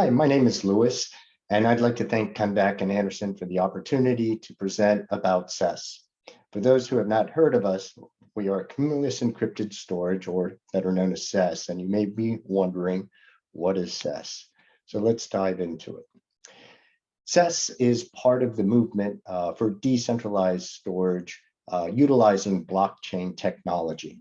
Hi, my name is Louis, and I'd like to thank Kenbeck and Anderson for the opportunity to present about CESS. For those who have not heard of us, we are cumulus encrypted storage, or better known as CESS, and you may be wondering, what is CESS? So let's dive into it. CESS is part of the movement for decentralized storage utilizing blockchain technology.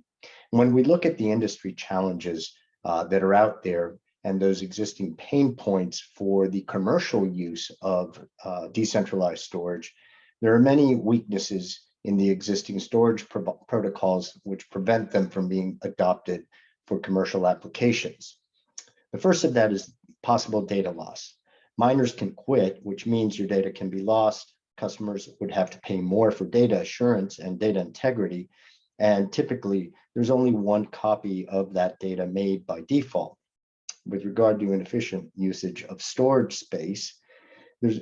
When we look at the industry challenges that are out there, and those existing pain points for the commercial use of decentralized storage, there are many weaknesses in the existing storage protocols which prevent them from being adopted for commercial applications. The first of that is possible data loss. Miners can quit, which means your data can be lost. Customers would have to pay more for data assurance and data integrity. And typically, there's only one copy of that data made by default. With regard to inefficient usage of storage space, there's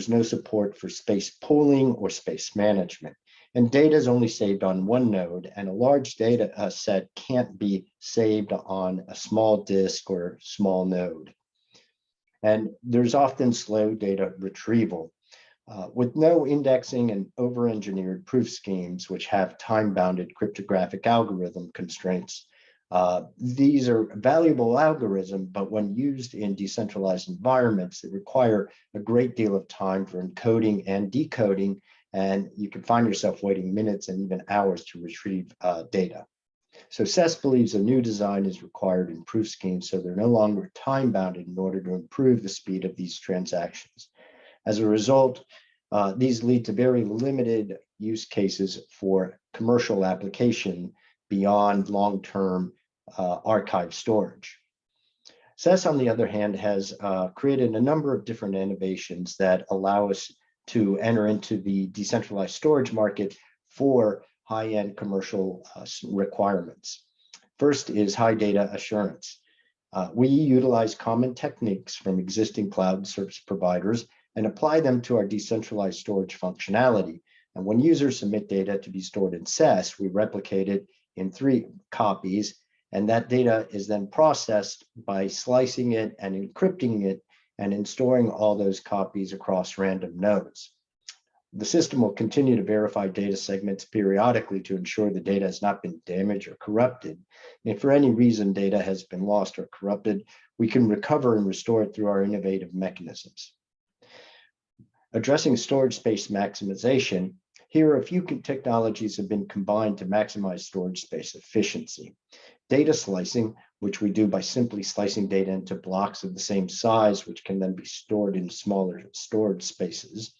no support for space pooling or space management. And data is only saved on one node, and a large data set can't be saved on a small disk or small node. And there's often slow data retrieval. With no indexing and over-engineered proof schemes, which have time-bounded cryptographic algorithm constraints, these are valuable algorithms, but when used in decentralized environments, they require a great deal of time for encoding and decoding, and you can find yourself waiting minutes and even hours to retrieve data. So CESS believes a new design is required in proof schemes, so they're no longer time-bounded in order to improve the speed of these transactions. As a result, these lead to very limited use cases for commercial application beyond long-term archive storage. CESS, on the other hand, has created a number of different innovations that allow us to enter into the decentralized storage market for high-end commercial requirements. First is high data assurance. We utilize common techniques from existing cloud service providers and apply them to our decentralized storage functionality. And when users submit data to be stored in CESS, we replicate it in 3 copies, and that data is then processed by slicing it and encrypting it and storing all those copies across random nodes. The system will continue to verify data segments periodically to ensure the data has not been damaged or corrupted. And if for any reason data has been lost or corrupted, we can recover and restore it through our innovative mechanisms. Addressing storage space maximization, here a few technologies have been combined to maximize storage space efficiency. Data slicing, which we do by simply slicing data into blocks of the same size, which can then be stored in smaller storage spaces.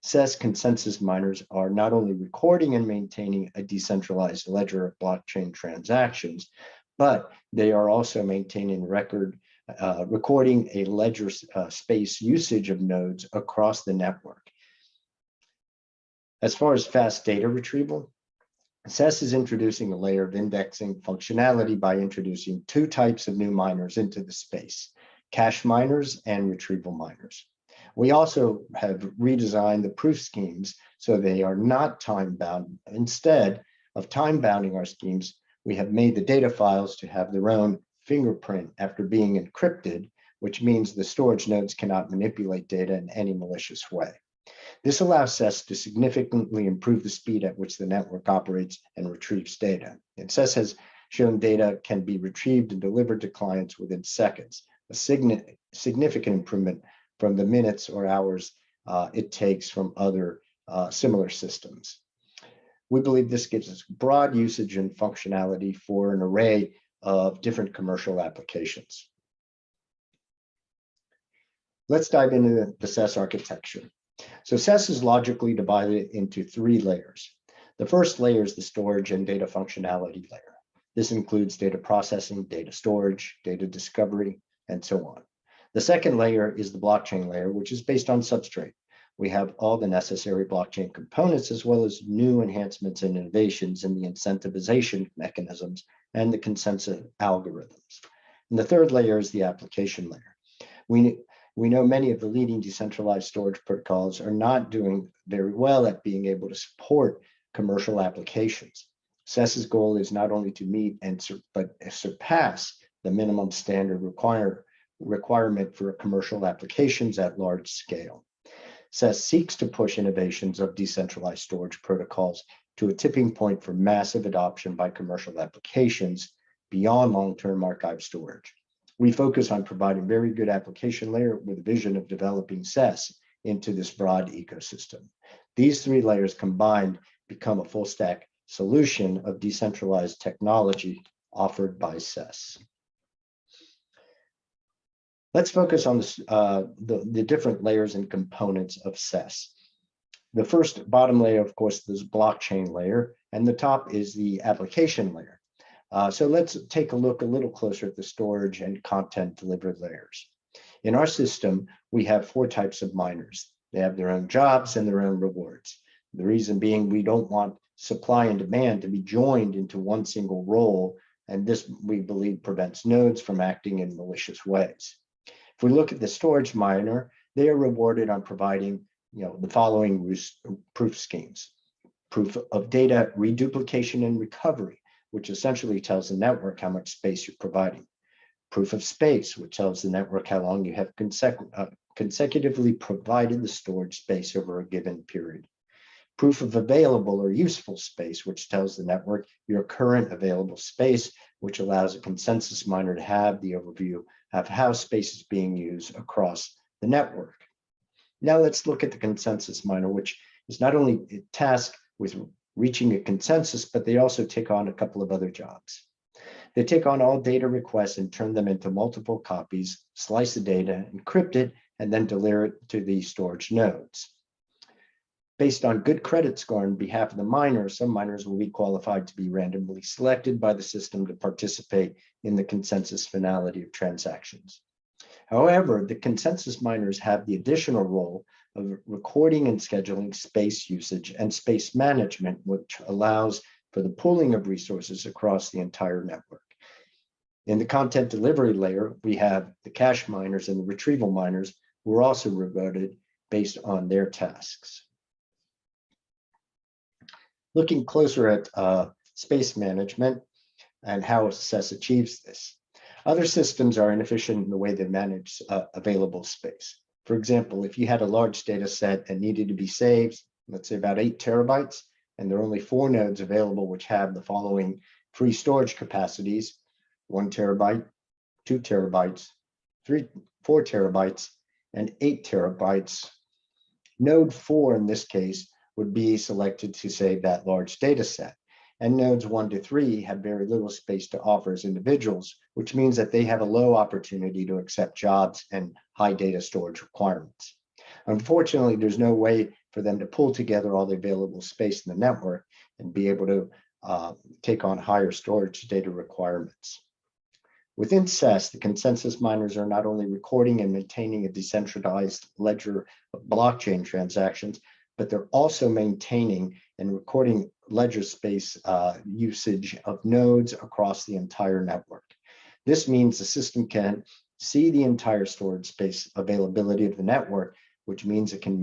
CESS consensus miners are not only recording and maintaining a decentralized ledger of blockchain transactions, but they are also maintaining recording a ledger space usage of nodes across the network. As far as fast data retrieval, CESS is introducing a layer of indexing functionality by introducing 2 types of new miners into the space, cache miners and retrieval miners. We also have redesigned the proof schemes so they are not time-bound. Instead of time-bounding our schemes, we have made the data files to have their own fingerprint after being encrypted, which means the storage nodes cannot manipulate data in any malicious way. This allows CESS to significantly improve the speed at which the network operates and retrieves data. And CESS has shown data can be retrieved and delivered to clients within seconds, a significant improvement from the minutes or hours it takes from other similar systems. We believe this gives us broad usage and functionality for an array of different commercial applications. Let's dive into the CESS architecture. So CESS is logically divided into 3 layers. The first layer is the storage and data functionality layer. This includes data processing, data storage, data discovery, and so on. The second layer is the blockchain layer, which is based on Substrate. We have all the necessary blockchain components, as well as new enhancements and innovations in the incentivization mechanisms and the consensus algorithms. And the third layer is the application layer. We know many of the leading decentralized storage protocols are not doing very well at being able to support commercial applications. CESS's goal is not only to meet but surpass the minimum standard requirement for commercial applications at large scale. CESS seeks to push innovations of decentralized storage protocols to a tipping point for massive adoption by commercial applications beyond long-term archive storage. We focus on providing very good application layer with a vision of developing CESS into this broad ecosystem. These three layers combined become a full stack solution of decentralized technology offered by CESS. Let's focus on the different layers and components of CESS. The first bottom layer, of course, is blockchain layer, and the top is the application layer. So let's take a look a little closer at the storage and content delivered layers. In our system, we have 4 types of miners. They have their own jobs and their own rewards. The reason being we don't want supply and demand to be joined into one single role, and this, we believe, prevents nodes from acting in malicious ways. If we look at the storage miner, they are rewarded on providing the following proof schemes. Proof of data reduplication and recovery, which essentially tells the network how much space you're providing. Proof of space, which tells the network how long you have consecutively provided the storage space over a given period. Proof of available or useful space, which tells the network your current available space, which allows a consensus miner to have the overview of how space is being used across the network. Now let's look at the consensus miner, which is not only tasked with reaching a consensus, but they also take on a couple of other jobs. They take on all data requests and turn them into multiple copies, slice the data, encrypt it, and then deliver it to the storage nodes. Based on good credit score on behalf of the miner, some miners will be qualified to be randomly selected by the system to participate in the consensus finality of transactions. However, the consensus miners have the additional role of recording and scheduling space usage and space management, which allows for the pooling of resources across the entire network. In the content delivery layer, we have the cache miners and the retrieval miners who are also rewarded based on their tasks. Looking closer at space management and how CESS achieves this. Other systems are inefficient in the way they manage available space. For example, if you had a large data set and needed to be saved, let's say about 8 terabytes, and there are only 4 nodes available which have the following free storage capacities: 1 terabyte, 2 terabytes, 4 terabytes, and 8 terabytes. Node 4 in this case would be selected to save that large data set. And nodes 1 to 3 have very little space to offer as individuals, which means that they have a low opportunity to accept jobs and high data storage requirements. Unfortunately, there's no way for them to pull together all the available space in the network and be able to take on higher storage data requirements. Within CESS, the consensus miners are not only recording and maintaining a decentralized ledger of blockchain transactions, but they're also maintaining and recording ledger space usage of nodes across the entire network. This means the system can see the entire storage space availability of the network, which means it can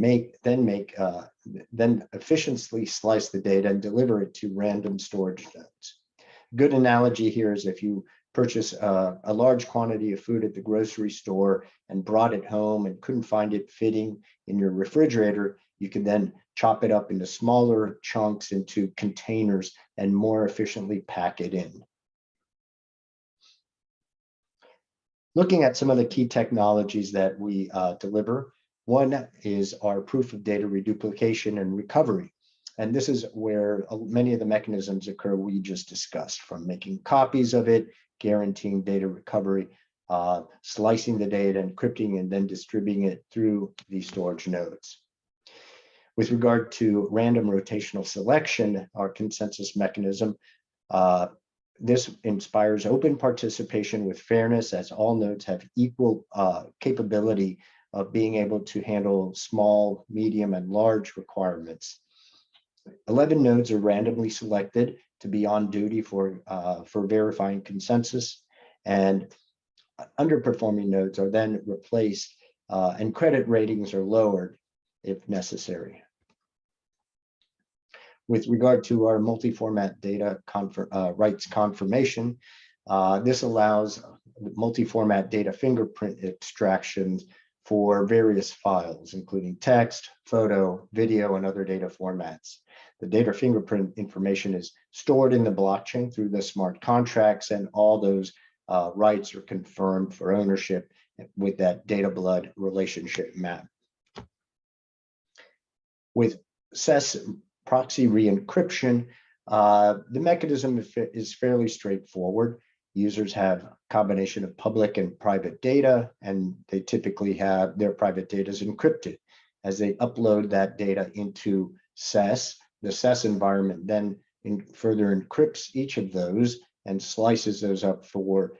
then efficiently slice the data and deliver it to random storage nodes. Good analogy here is if you purchase a large quantity of food at the grocery store and brought it home and couldn't find it fitting in your refrigerator, you can then chop it up into smaller chunks into containers and more efficiently pack it in. Looking at some of the key technologies that we deliver, one is our proof of data reduplication and recovery. And this is where many of the mechanisms occur we just discussed, from making copies of it, guaranteeing data recovery, slicing the data, encrypting, and then distributing it through the storage nodes. With regard to random rotational selection, our consensus mechanism, this inspires open participation with fairness, as all nodes have equal capability of being able to handle small, medium, and large requirements. 11 nodes are randomly selected to be on duty for verifying consensus, and underperforming nodes are then replaced and credit ratings are lowered if necessary. With regard to our multi-format data rights confirmation, this allows multi-format data fingerprint extractions for various files, including text, photo, video, and other data formats. The data fingerprint information is stored in the blockchain through the smart contracts, and all those rights are confirmed for ownership with that data blood relationship map. With CESS proxy re-encryption, the mechanism is fairly straightforward. Users have a combination of public and private data, and they typically have their private data is encrypted. As they upload that data into CESS, the CESS environment then further encrypts each of those and slices those up for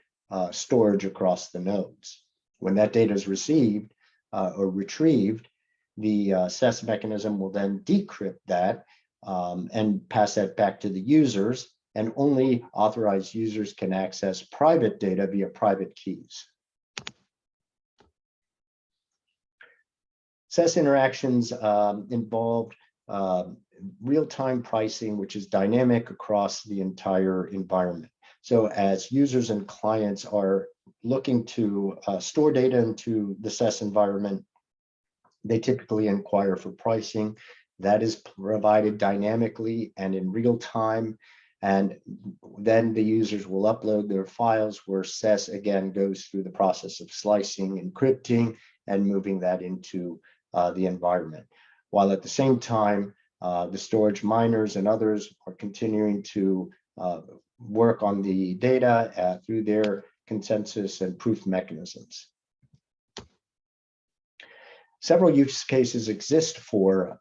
storage across the nodes. When that data is received or retrieved, the CESS mechanism will then decrypt that and pass that back to the users, and only authorized users can access private data via private keys. CESS interactions involved real-time pricing, which is dynamic across the entire environment. So as users and clients are looking to store data into the CESS environment, they typically inquire for pricing. That is provided dynamically and in real time. And then the users will upload their files, where CESS again goes through the process of slicing, encrypting, and moving that into the environment. While at the same time, the storage miners and others are continuing to work on the data through their consensus and proof mechanisms. Several use cases exist for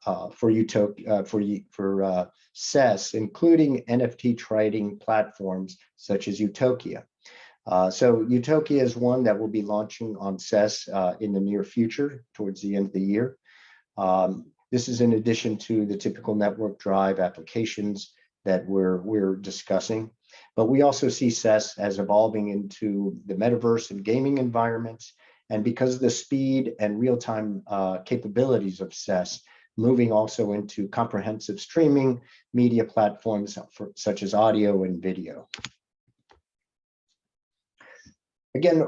CESS, including NFT trading platforms such as Utopia. So Utopia is one that will be launching on CESS in the near future, towards the end of the year. This is in addition to the typical network drive applications that we're discussing. But we also see CESS as evolving into the metaverse and gaming environments. And because of the speed and real-time capabilities of CESS, moving also into comprehensive streaming media platforms such as audio and video. Again,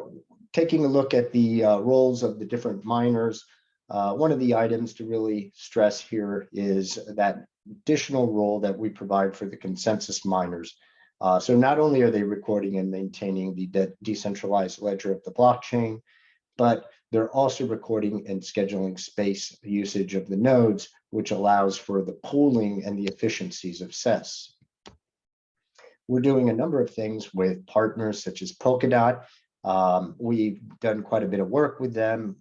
taking a look at the roles of the different miners, one of the items to really stress here is that additional role that we provide for the consensus miners. So not only are they recording and maintaining the decentralized ledger of the blockchain, but they're also recording and scheduling space usage of the nodes, which allows for the pooling and the efficiencies of CESS. We're doing a number of things with partners such as PolkaDot. We've done quite a bit of work with them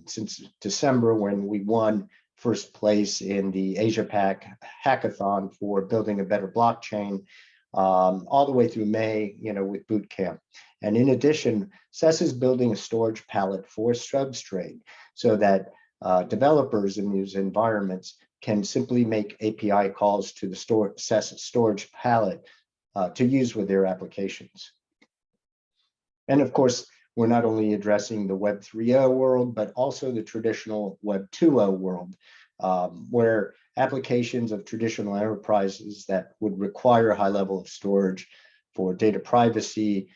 since December, when we won first place in the Asia Pac hackathon for building a better blockchain, all the way through May, with boot camp. And in addition, CESS is building a storage palette for Substrate so that developers in these environments can simply make API calls to the CESS storage palette to use with their applications. And of course, we're not only addressing the Web 3.0 world, but also the traditional Web 2.0 world, where applications of traditional enterprises that would require a high level of storage for data privacy,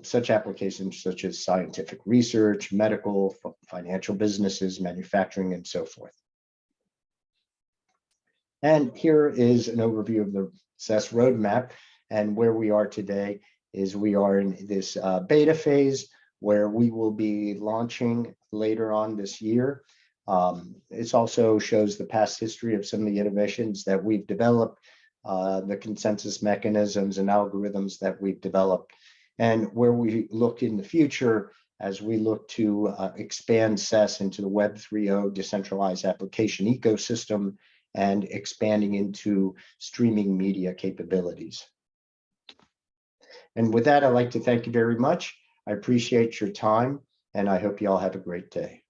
such applications such as scientific research, medical, financial businesses, manufacturing, and so forth. And here is an overview of the CESS roadmap, and where we are today is we are in this beta phase where we will be launching later on this year. It also shows the past history of some of the innovations that we've developed, the consensus mechanisms and algorithms that we've developed, and where we look in the future as we look to expand CESS into the Web 3.0 decentralized application ecosystem and expanding into streaming media capabilities. And with that, I'd like to thank you very much. I appreciate your time, and I hope you all have a great day.